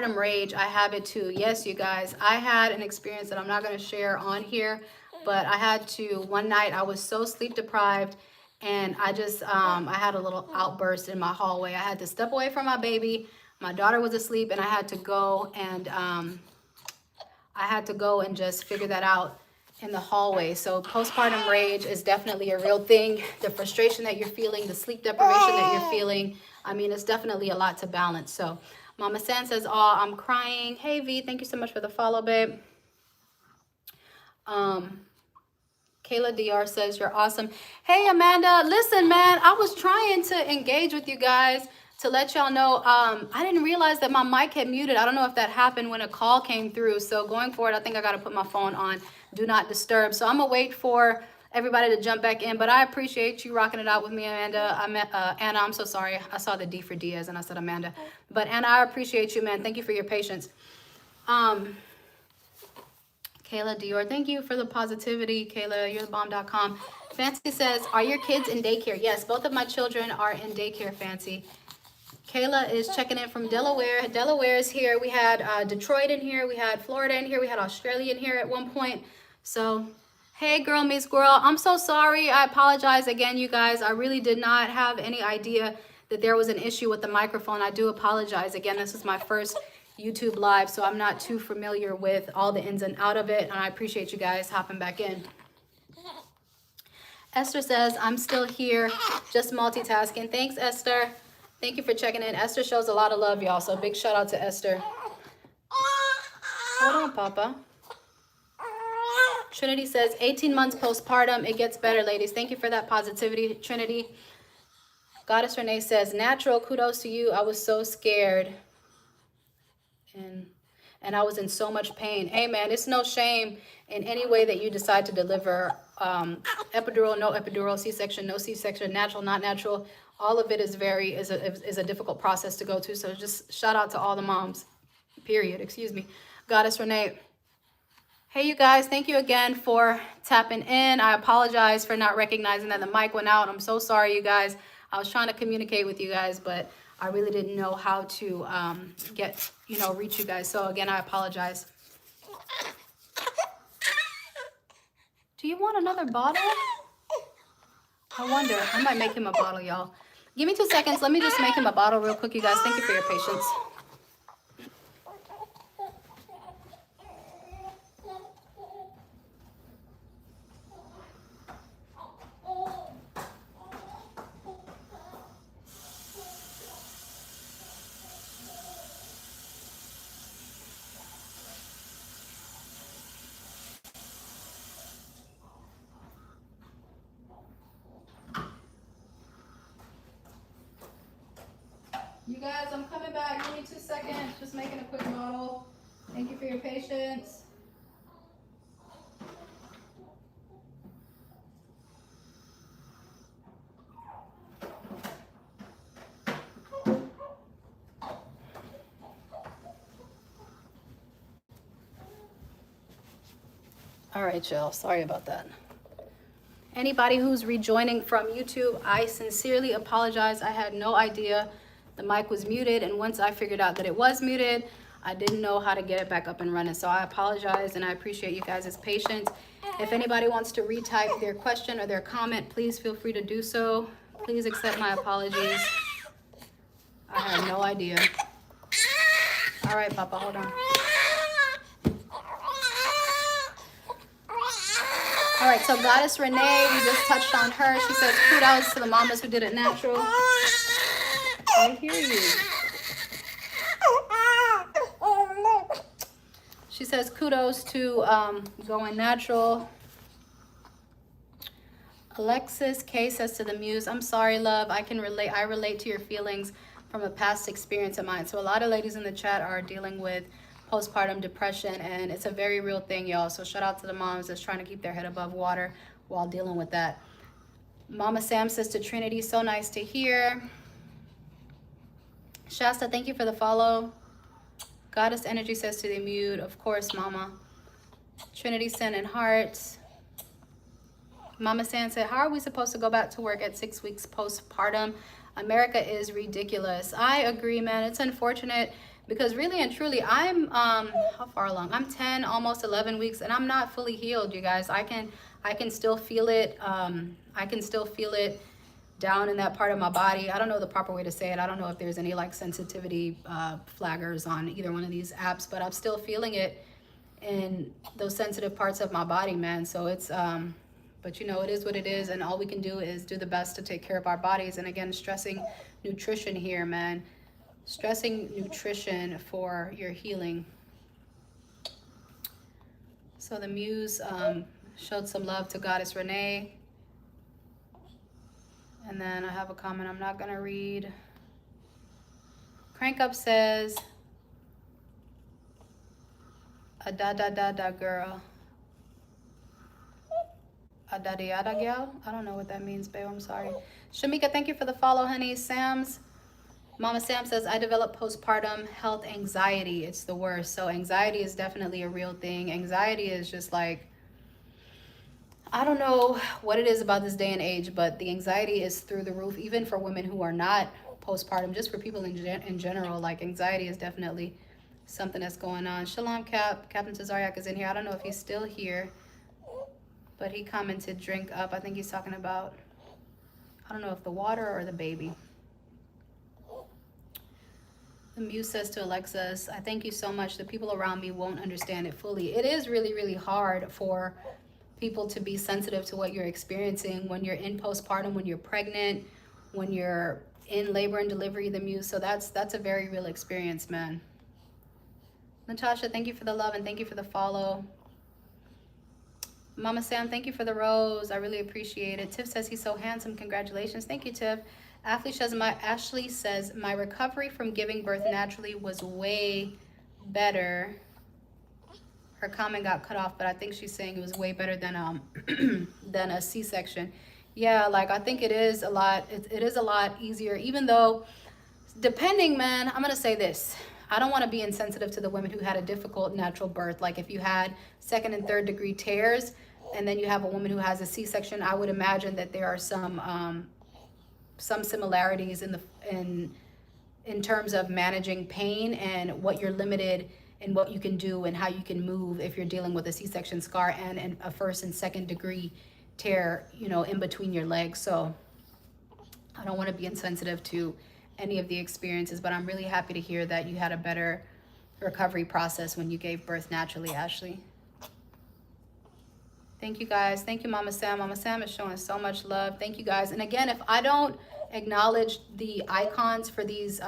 rage, I have it too. Yes, you guys, I had an experience that I'm not going to share on here, but I had to, one night I was so sleep deprived, and I just I had a little outburst in my hallway. I had to step away from my baby. My daughter was asleep, and I had to go and just figure that out in the hallway. So postpartum rage is definitely a real thing. The frustration that you're feeling, the sleep deprivation that you're feeling, I mean, it's definitely a lot to balance. So Mama San says, oh, I'm crying. Hey V, thank you so much for the follow, babe. Kayla DR says, you're awesome. Hey, Amanda, listen, man, I was trying to engage with you guys to let y'all know. I didn't realize that my mic had muted. I don't know if that happened when a call came through. So going forward, I think I got to put my phone on Do Not Disturb. So I'm going to wait for everybody to jump back in. But I appreciate you rocking it out with me, Amanda. Anna, I'm so sorry. I saw the D for Diaz and I said Amanda. But Anna, I appreciate you, man. Thank you for your patience. Kayla Dior, thank you for the positivity. Kayla, you're the bomb.com. Fancy says, are your kids in daycare? Yes, both of my children are in daycare, Fancy. Kayla is checking in from Delaware. Delaware is here. We had Detroit in here. We had Florida in here. We had Australia in here at one point. So, hey, girl meets girl. I'm so sorry. I apologize again, you guys. I really did not have any idea that there was an issue with the microphone. I do apologize. Again, this is my first YouTube live, so I'm not too familiar with all the ins and out of it, and I appreciate you guys hopping back in. Esther says, I'm still here, just multitasking. Thanks, Esther. Thank you for checking in. Esther shows a lot of love, y'all, so big shout out to Esther. Hold on, Papa. Trinity says, 18 months postpartum, it gets better, ladies. Thank you for that positivity, Trinity. Goddess Renee says, natural, kudos to you. I was so scared. And I was in so much pain. Hey, man, it's no shame in any way that you decide to deliver. Epidural, no epidural, C-section, no C-section, natural, not natural. All of it is a difficult process to go to. So just shout out to all the moms, period. Excuse me. Goddess Renee. Hey, you guys, thank you again for tapping in. I apologize for not recognizing that the mic went out. I'm so sorry, you guys. I was trying to communicate with you guys, but I really didn't know how to reach you guys. So again, I apologize. Do you want another bottle? I wonder. I might make him a bottle, y'all. Give me 2 seconds. Let me just make him a bottle real quick, you guys. Thank you for your patience. You guys, I'm coming back. Give me 2 seconds. Just making a quick bottle. Thank you for your patience. All right, y'all. Sorry about that. Anybody who's rejoining from YouTube, I sincerely apologize. I had no idea the mic was muted, and once I figured out that it was muted, I didn't know how to get it back up and running. So I apologize, and I appreciate you guys' patience. If anybody wants to retype their question or their comment, please feel free to do so. Please accept my apologies. I had no idea. All right, Papa, hold on. All right, so Goddess Renee, we just touched on her. She says, kudos to the mamas who did it natural. I hear you. She says, kudos to going natural. Alexis K says to the muse, I'm sorry, love. I relate to your feelings from a past experience of mine. So a lot of ladies in the chat are dealing with postpartum depression, and it's a very real thing, y'all. So shout out to the moms that's trying to keep their head above water while dealing with that. Mama Sam says to Trinity, so nice to hear. Shasta, thank you for the follow. Goddess Energy says to the mute, of course, Mama. Trinity sending hearts. Mama Sam said, how are we supposed to go back to work at 6 weeks postpartum? America is ridiculous. I agree, man. It's unfortunate because really and truly, I'm how far along? I'm 10, almost 11 weeks, and I'm not fully healed, you guys. I can still feel it. I can still feel it down in that part of my body. I don't know the proper way to say it. I don't know if there's any like sensitivity flaggers on either one of these apps, but I'm still feeling it in those sensitive parts of my body, man. So it's but you know, it is what it is, and all we can do is do the best to take care of our bodies. And again, stressing nutrition here, man. Stressing nutrition for your healing. So the muse showed some love to Goddess Renee. And then I have a comment I'm not gonna read. Crank Up says, a da da da da girl. A da da da gal? I don't know what that means, babe. I'm sorry. Shamika, thank you for the follow, honey. Mama Sam says, I developed postpartum health anxiety. It's the worst. So anxiety is definitely a real thing. Anxiety is just like, I don't know what it is about this day and age, but the anxiety is through the roof, even for women who are not postpartum, just for people in general. Like anxiety is definitely something that's going on. Shalom, Captain Tazariak is in here. I don't know if he's still here, but he commented drink up. I think he's talking about, I don't know if the water or the baby. The muse says to Alexis, I thank you so much. The people around me won't understand it fully. It is really, really hard for people to be sensitive to what you're experiencing when you're in postpartum, when you're pregnant, when you're in labor and delivery, the muse. So that's a very real experience, man. Natasha, thank you for the love and thank you for the follow. Mama Sam, thank you for the rose. I really appreciate it. Tiff says he's so handsome. Congratulations. Thank you, Tiff. Ashley says my recovery from giving birth naturally was way better. Her comment got cut off, but I think she's saying it was way better than than a C-section. Yeah, like I think it is a lot. It is a lot easier, even though, depending, man. I'm gonna say this. I don't want to be insensitive to the women who had a difficult natural birth. Like if you had second and third degree tears, and then you have a woman who has a C-section, I would imagine that there are some similarities in terms of managing pain and what you're limited in what you can do and how you can move if you're dealing with a C-section scar and a first and second degree tear, you know, in between your legs. So I don't want to be insensitive to any of the experiences, but I'm really happy to hear that you had a better recovery process when you gave birth naturally, Ashley. Thank you guys. Thank you, Mama Sam. Mama Sam is showing so much love. Thank you guys. And again, if I don't acknowledge the icons for these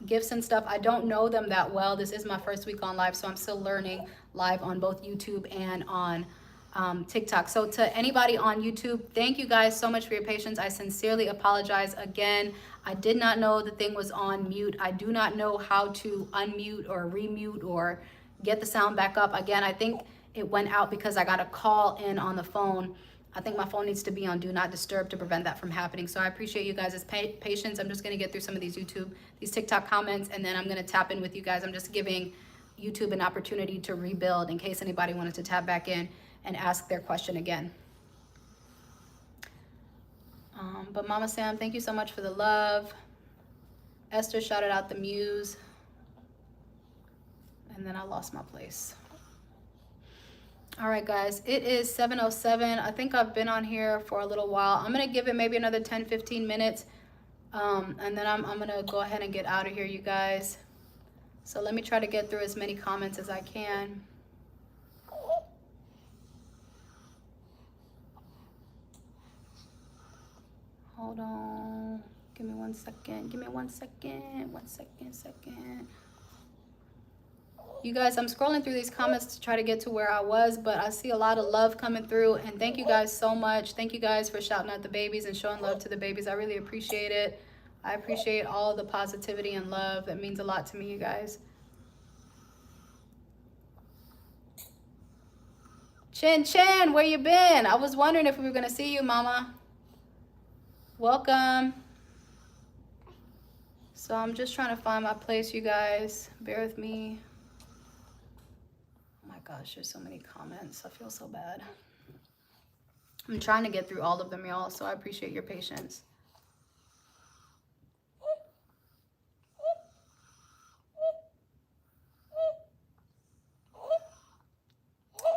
gifts and stuff, I don't know them that well. This is my first week on live, so I'm still learning live on both YouTube and on TikTok. So to anybody on YouTube, thank you guys so much for your patience. I sincerely apologize again. I did not know the thing was on mute. I do not know how to unmute or remute or get the sound back up. Again, I think it went out because I got a call in on the phone. I think my phone needs to be on do not disturb to prevent that from happening. So I appreciate you guys' patience. I'm just going to get through some of these TikTok comments, and then I'm going to tap in with you guys. I'm just giving YouTube an opportunity to rebuild in case anybody wanted to tap back in and ask their question again. But Mama Sam, thank you so much for the love. Esther shouted out the muse. And then I lost my place. All right, guys, it is 7:07. I think I've been on here for a little while. I'm going to give it maybe another 10-15 minutes. And then I'm going to go ahead and get out of here, you guys. So let me try to get through as many comments as I can. Hold on. Give me 1 second. Give me 1 second. 1 second. You guys, I'm scrolling through these comments to try to get to where I was, but I see a lot of love coming through, and thank you guys so much. Thank you guys for shouting out the babies and showing love to the babies. I really appreciate it. I appreciate all the positivity and love. That means a lot to me, you guys. Chin, where you been? I was wondering if we were gonna see you, Mama. Welcome. So I'm just trying to find my place, you guys. Bear with me. Oh my gosh, there's so many comments. I feel so bad. I'm trying to get through all of them, y'all, so I appreciate your patience.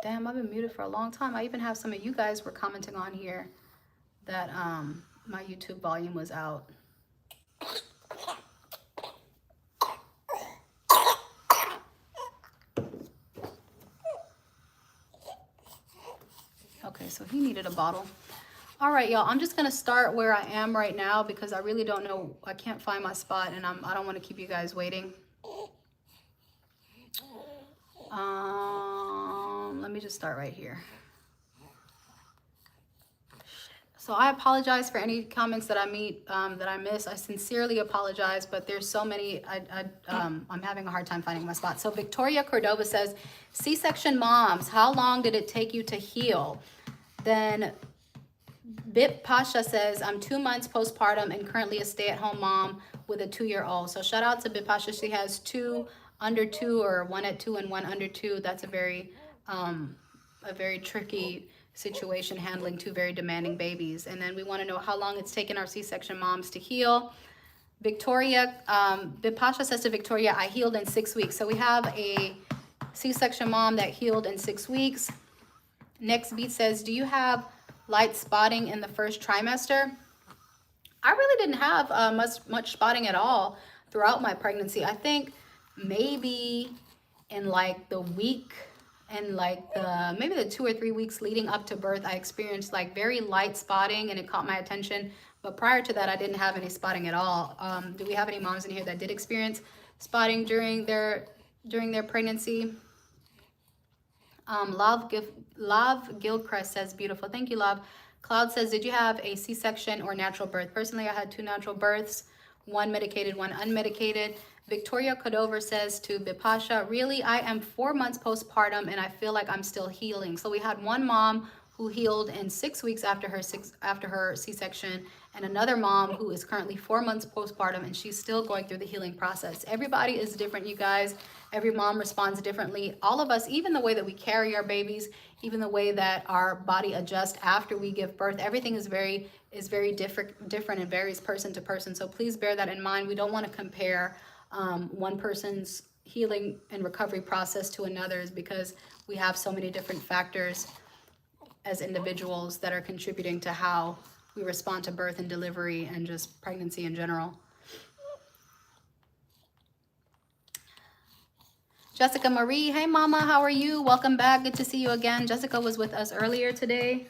Damn, I've been muted for a long time. I even have some of you guys were commenting on here that my YouTube volume was out. Okay, so he needed a bottle. All right, y'all, I'm just gonna start where I am right now because I really don't know, I can't find my spot, and I don't want to keep you guys waiting. Let me just start right here. So I apologize for any comments that I miss. I sincerely apologize, but there's so many. I'm having a hard time finding my spot. So Victoria Cordova says, C-section moms, how long did it take you to heal? Then Bip Pasha says, I'm 2 months postpartum and currently a stay-at-home mom with a 2-year-old. So shout out to Bip Pasha. She has 2 under 2, or 1 at 2 and 1 under 2. That's a very tricky situation, handling 2 very demanding babies. And then we want to know how long it's taken our C-section moms to heal. Victoria, Bip Pasha says to Victoria, I healed in 6 weeks. So we have a C-section mom that healed in 6 weeks. Next Beat says, do you have light spotting in the first trimester? I really didn't have much spotting at all throughout my pregnancy. I think maybe in like the week and like maybe the 2 or 3 weeks leading up to birth, I experienced like very light spotting and it caught my attention. But prior to that, I didn't have any spotting at all. Do we have any moms in here that did experience spotting during their pregnancy? Love Gilchrist says, beautiful. Thank you, Love. Cloud says, did you have a C-section or natural birth? Personally, I had 2 natural births, 1 medicated, 1 unmedicated. Victoria Cordova says to Bipasha, really, I am 4 months postpartum and I feel like I'm still healing. So we had one mom who healed in 6 weeks after her C-section, and another mom who is currently 4 months postpartum and she's still going through the healing process. Everybody is different, you guys. Every mom responds differently. All of us, even the way that we carry our babies, even the way that our body adjusts after we give birth, everything is very different and varies person to person. So please bear that in mind. We don't want to compare one person's healing and recovery process to another's, because we have so many different factors as individuals that are contributing to how we respond to birth and delivery and just pregnancy in general. Jessica Marie, hey mama, how are you? Welcome back, good to see you again. Jessica was with us earlier today.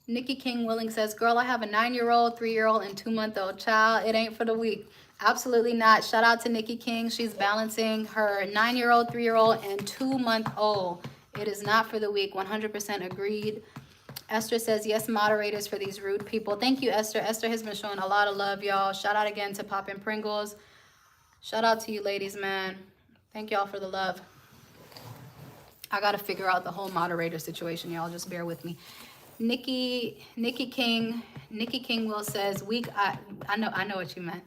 Nikki King Willing says, girl, I have a 9-year-old, 3-year-old, and 2-month-old child. It ain't for the weak. Absolutely not. Shout out to Nikki King. She's balancing her 9-year-old, 3-year-old, and 2-month-old. It is not for the weak. 100% agreed. Esther says, yes, moderators for these rude people. Thank you, Esther. Esther has been showing a lot of love, y'all. Shout out again to Poppin' Pringles. Shout out to you ladies, man. Thank y'all for the love. I got to figure out the whole moderator situation, y'all. Just bear with me. Nikki King Will says, weak. I know what you meant.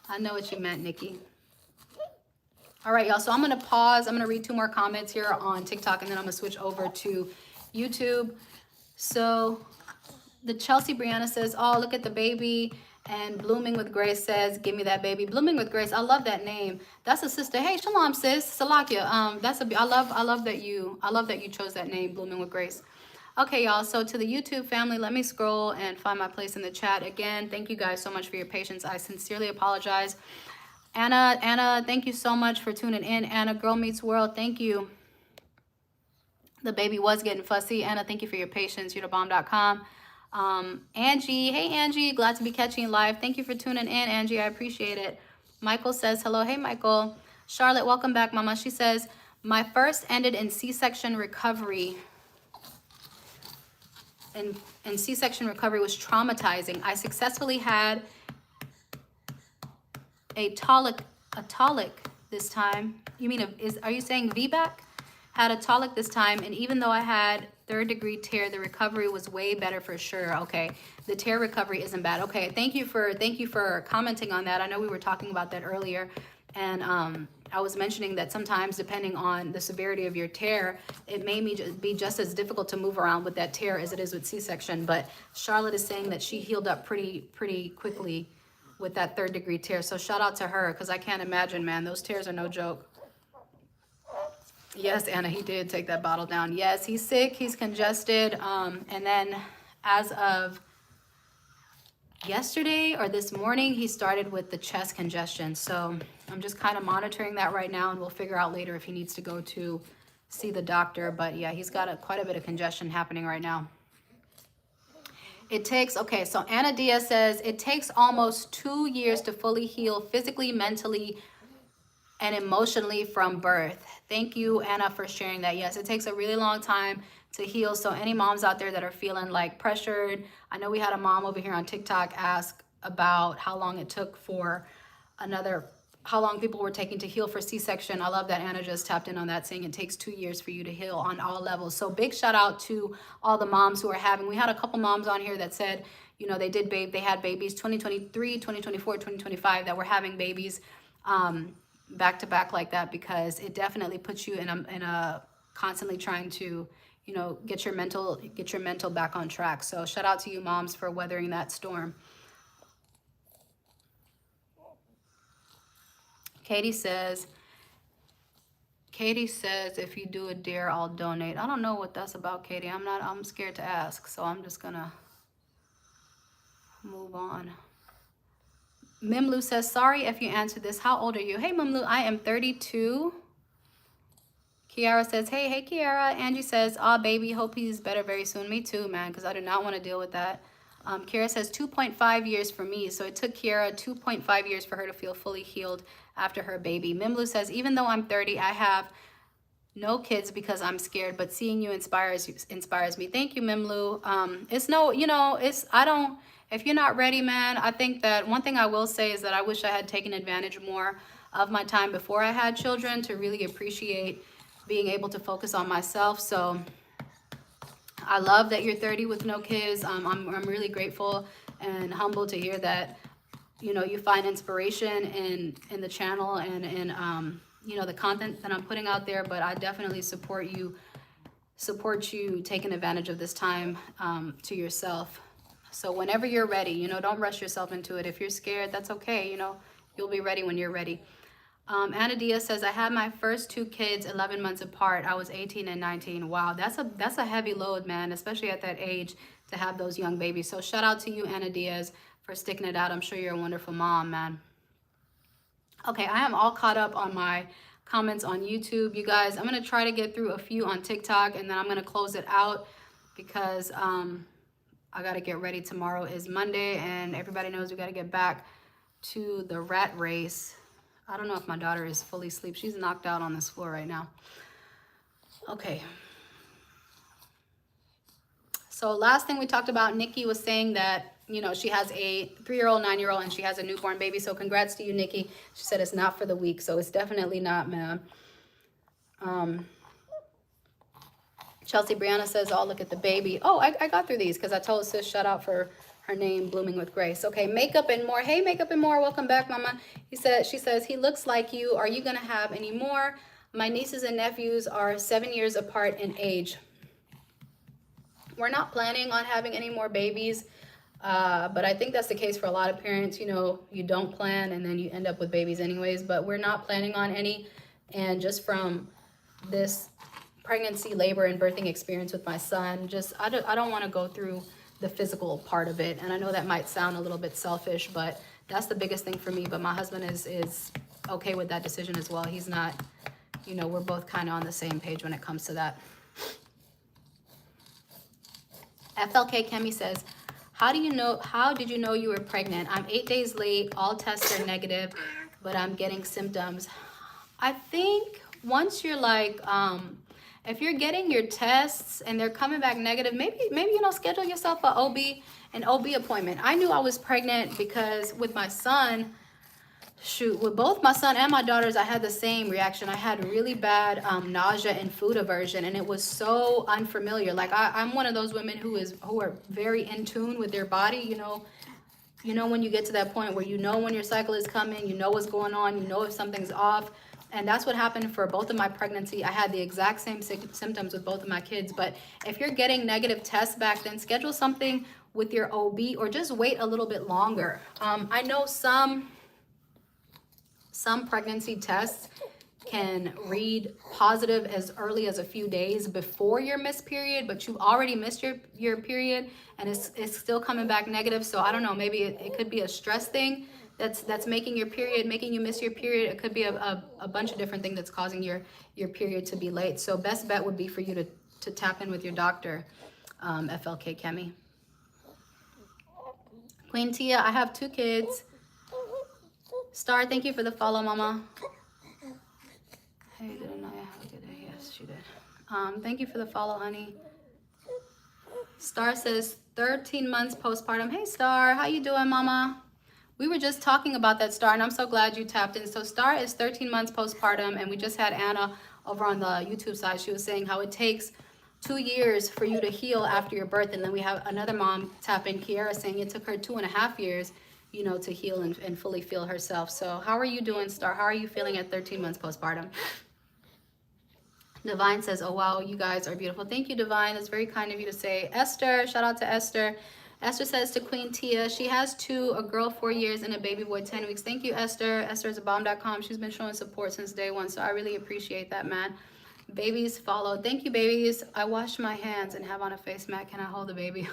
I know what you meant, Nikki. All right, y'all. So I'm going to pause. I'm going to read 2 more comments here on TikTok, and then I'm going to switch over to YouTube. So the Chelsea Brianna says, oh, look at the baby. And Blooming with Grace says, give me that baby. Blooming with Grace, I love that name. That's a sister. Hey, shalom, sis. Salakia. I love that you chose that name, Blooming with Grace. Okay, y'all. So to the YouTube family, let me scroll and find my place in the chat. Again, thank you guys so much for your patience. I sincerely apologize. Anna, thank you so much for tuning in. Anna, Girl Meets World, thank you. The baby was getting fussy. Anna, thank you for your patience. YourTheBomb.com. Angie, hey Angie, glad to be catching you live. Thank you for tuning in, Angie. I appreciate it. Michael says hello. Hey Michael. Charlotte, welcome back, mama. She says, my first ended in C-section recovery. And C-section recovery was traumatizing. I successfully had a tolic this time. You mean, are you saying VBAC? Had a tolic this time, and even though I had 3rd-degree tear, the recovery was way better for sure. Okay, the tear recovery isn't bad. Okay, thank you for commenting on that. I know we were talking about that earlier, and I was mentioning that sometimes, depending on the severity of your tear, it may be just as difficult to move around with that tear as it is with C-section. But Charlotte is saying that she healed up pretty quickly with that 3rd degree tear. So shout out to her, because I can't imagine, man. Those tears are no joke. Yes, Anna, he did take that bottle down. Yes, he's sick. He's congested. And then as of yesterday or this morning, he started with the chest congestion. So I'm just kind of monitoring that right now, and we'll figure out later if he needs to go to see the doctor. But yeah, he's got quite a bit of congestion happening right now. It takes, okay, so Anna Diaz says, it takes almost 2 years to fully heal physically, mentally, and emotionally from birth. Thank you, Anna, for sharing that. Yes, it takes a really long time to heal. So any moms out there that are feeling like pressured, I know we had a mom over here on TikTok ask about how long it took for how long people were taking to heal for C-section. I love that Anna just tapped in on that, saying it takes 2 years for you to heal on all levels. So big shout out to all the moms who are having, we had a couple moms on here that said, you know, they had babies 2023, 2024, 2025 that were having babies back to back like that, because it definitely puts you in a constantly trying to, you know, get your mental back on track. So shout out to you moms for weathering that storm. Katie says, if you do a dare, I'll donate. I don't know what that's about, Katie. I'm scared to ask, so I'm just gonna move on. Mimlu says, sorry if you answered this. How old are you? Hey, Mimlu, I am 32. Kiara says, hey, Kiara. Angie says, baby, hope he's better very soon. Me too, man, because I do not want to deal with that. Kiara says 2.5 years for me. So it took Kiara 2.5 years for her to feel fully healed after her baby. Mimlu says, even though I'm 30, I have no kids because I'm scared, but seeing you inspires me. Thank you, Mimlu. If you're not ready, man, I think that one thing I will say is that I wish I had taken advantage more of my time before I had children to really appreciate being able to focus on myself. So I love that you're 30 with no kids. I'm really grateful and humbled to hear that, you know, you find inspiration in the channel and in, you know, the content that I'm putting out there. But I definitely support you taking advantage of this time to yourself. So whenever you're ready, you know, don't rush yourself into it. If you're scared, that's okay. You know, you'll be ready when you're ready. Anna Diaz says, I had my first 2 kids 11 months apart. I was 18 and 19. Wow, that's a heavy load, man, especially at that age to have those young babies. So shout out to you, Anna Diaz, for sticking it out. I'm sure you're a wonderful mom, man. Okay, I am all caught up on my comments on YouTube, you guys. I'm going to try to get through a few on TikTok, and then I'm going to close it out because I got to get ready. Tomorrow is Monday, and everybody knows we got to get back to the rat race. I don't know if my daughter is fully asleep. She's knocked out on this floor right now. Okay. So last thing we talked about, Nikki was saying that, you know, she has a 3-year-old, 9-year-old, and she has a newborn baby. So congrats to you, Nikki. She said it's not for the weak. So it's definitely not, ma'am. Chelsea Brianna says, oh, look at the baby. Oh, I got through these because I told sis shout out for her name, Blooming with Grace. Okay, Makeup and More. Hey, Makeup and More, welcome back, Mama. She says, he looks like you. Are you going to have any more? My nieces and nephews are 7 years apart in age. We're not planning on having any more babies, but I think that's the case for a lot of parents. You know, you don't plan and then you end up with babies anyways, but we're not planning on any. And just from this pregnancy, labor, and birthing experience with my son, I don't want to go through the physical part of it. And I know that might sound a little bit selfish, but that's the biggest thing for me. But my husband is okay with that decision as well. He's not, you know, we're both kind of on the same page when it comes to that. FLK Kemi says, how did you know you were pregnant? I'm 8 days late, all tests are negative, but I'm getting symptoms. I think once you're like, if you're getting your tests and they're coming back negative, maybe you know, schedule yourself an OB appointment. I knew I was pregnant because with my son, with both my son and my daughters, I had the same reaction. I had really bad nausea and food aversion, and it was so unfamiliar. Like I'm one of those women who are very in tune with their body. You know when you get to that point where you know when your cycle is coming, you know what's going on, you know if something's off. And that's what happened for both of my pregnancy. I had the exact same symptoms with both of my kids. But if you're getting negative tests back, then schedule something with your OB, or just wait a little bit longer. I know some pregnancy tests can read positive as early as a few days before your missed period, but you've already missed your period and it's still coming back negative. So I don't know, maybe it could be a stress thing that's making you miss your period. It could be a bunch of different things that's causing your period to be late. So best bet would be for you to tap in with your doctor, FLK Kemi. Queen Tia, I have 2 kids. Star, thank you for the follow, mama. Hey, did Anaya have a good day? Yes, she did. Thank you for the follow, honey. Star says 13 months postpartum. Hey, Star, how you doing, mama? We were just talking about that, Star, and I'm so glad you tapped in. So Star is 13 months postpartum, and we just had Anna over on the YouTube side. She was saying how it takes 2 years for you to heal after your birth, and then we have another mom tap in, Kiara, saying it took her 2.5 years, you know, to heal and fully feel herself. So how are you doing, Star? How are you feeling at 13 months postpartum? Divine says, oh, wow, you guys are beautiful. Thank you, Divine. That's very kind of you to say. Esther, shout out to Esther. Esther says to Queen Tia, she has 2, a girl 4 years and a baby boy 10 weeks. Thank you, Esther. Esther is a bomb.com. She's been showing support since day 1, so I really appreciate that, man. Babies follow. Thank you, babies. I washed my hands and have on a face mat. Can I hold the baby?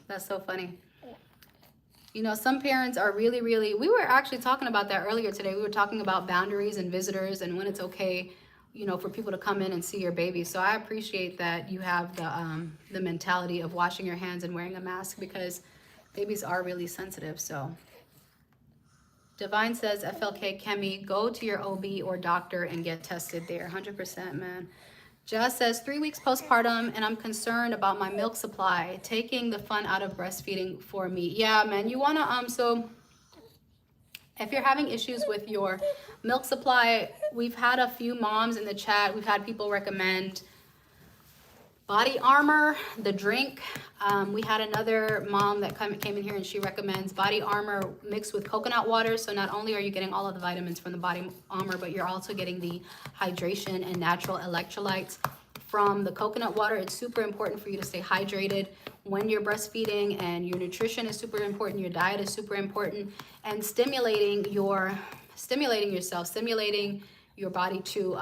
That's so funny. You know, some parents are really, we were actually talking about that earlier today. We were talking about boundaries and visitors and when it's okay, you know, for people to come in and see your baby. So I appreciate that you have the mentality of washing your hands and wearing a mask, because babies are really sensitive. So Divine says, FLK Kemi, go to your OB or doctor and get tested there. 100%, man. Jazz says 3 weeks postpartum and I'm concerned about my milk supply, taking the fun out of breastfeeding for me. Yeah, man, you want to so if you're having issues with your milk supply, we've had a few moms in the chat. We've had people recommend Body Armor, the drink. We had another mom that came in here and she recommends Body Armor mixed with coconut water. So not only are you getting all of the vitamins from the Body Armor, but you're also getting the hydration and natural electrolytes from the coconut water. It's super important for you to stay hydrated when you're breastfeeding, and your nutrition is super important, your diet is super important, and stimulating your body to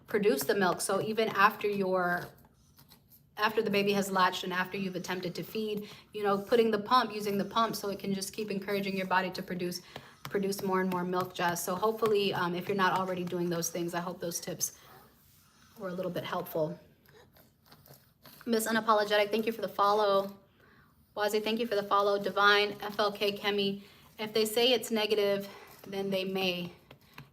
produce the milk. So even after the baby has latched and after you've attempted to feed, you know, using the pump so it can just keep encouraging your body to produce more and more milk, Jazz. So hopefully, if you're not already doing those things, I hope those tips were a little bit helpful. Miss Unapologetic, thank you for the follow. Wazi, thank you for the follow. Divine, FLK Kemi, if they say it's negative, then they may.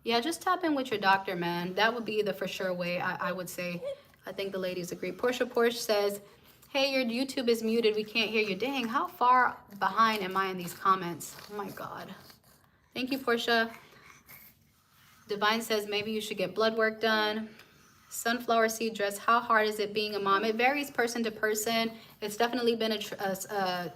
Yeah, just tap in with your doctor, man. That would be the for sure way, I would say. I think the ladies agree. Porsche says, hey, your YouTube is muted. We can't hear you. Dang, how far behind am I in these comments? Oh my God. Thank you, Portia. Divine says, maybe you should get blood work done. Sunflower seed dress, how hard is it being a mom? It varies person to person. It's definitely been a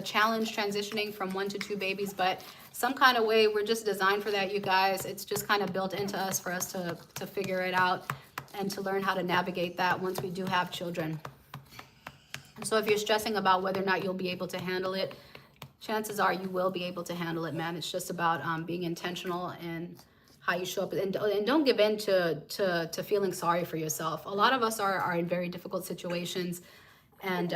challenge transitioning from 1 to 2 babies, but some kind of way, we're just designed for that, you guys. It's just kind of built into us for us to figure it out and to learn how to navigate that once we do have children. So if you're stressing about whether or not you'll be able to handle it, chances are you will be able to handle it, man. It's just about being intentional and how you show up, and don't give in to feeling sorry for yourself. A lot of us are in very difficult situations, and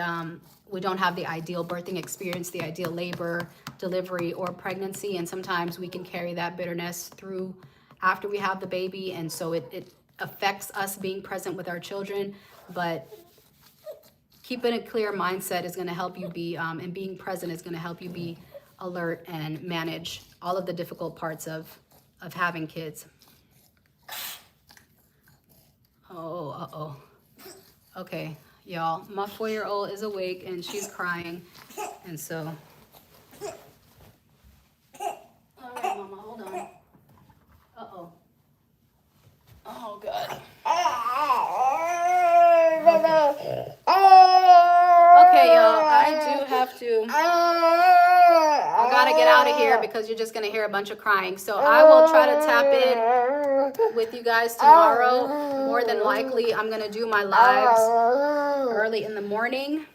we don't have the ideal birthing experience, the ideal labor, delivery, or pregnancy, and sometimes we can carry that bitterness through after we have the baby, and so it affects us being present with our children. But keeping a clear mindset is going to help you be, and being present is going to help you be alert and manage all of the difficult parts of having kids. Oh, okay, y'all, my 4-year-old is awake and she's crying, and so all right, mama, hold on. Oh God. Okay, y'all, I do have to, I gotta get out of here because you're just gonna hear a bunch of crying. So I will try to tap in with you guys tomorrow. More than likely, I'm gonna do my lives early in the morning.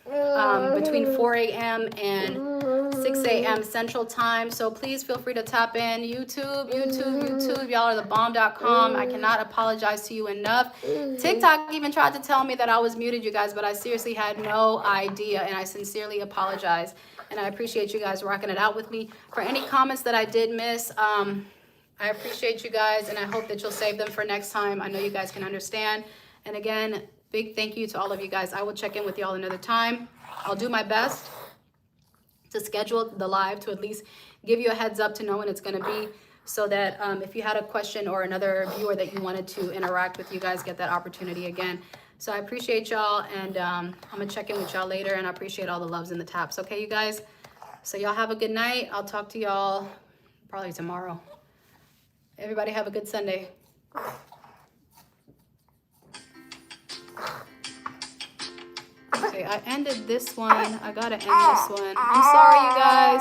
between 4 a.m. and 6 a.m. Central Time. So please feel free to tap in. YouTube. Y'all are the bomb.com. I cannot apologize to you enough. TikTok even tried to tell me that I was muted, you guys, but I seriously had no idea, and I sincerely apologize. And I appreciate you guys rocking it out with me. For any comments that I did miss, I appreciate you guys, and I hope that you'll save them for next time. I know you guys can understand. And again, big thank you to all of you guys. I will check in with y'all another time. I'll do my best to schedule the live to at least give you a heads up to know when it's going to be, so that if you had a question or another viewer that you wanted to interact with, you guys get that opportunity again. So I appreciate y'all, and I'm going to check in with y'all later, and I appreciate all the loves and the taps. Okay, you guys? So y'all have a good night. I'll talk to y'all probably tomorrow. Everybody have a good Sunday. Okay, I ended this one. I gotta end this one. I'm sorry, you guys.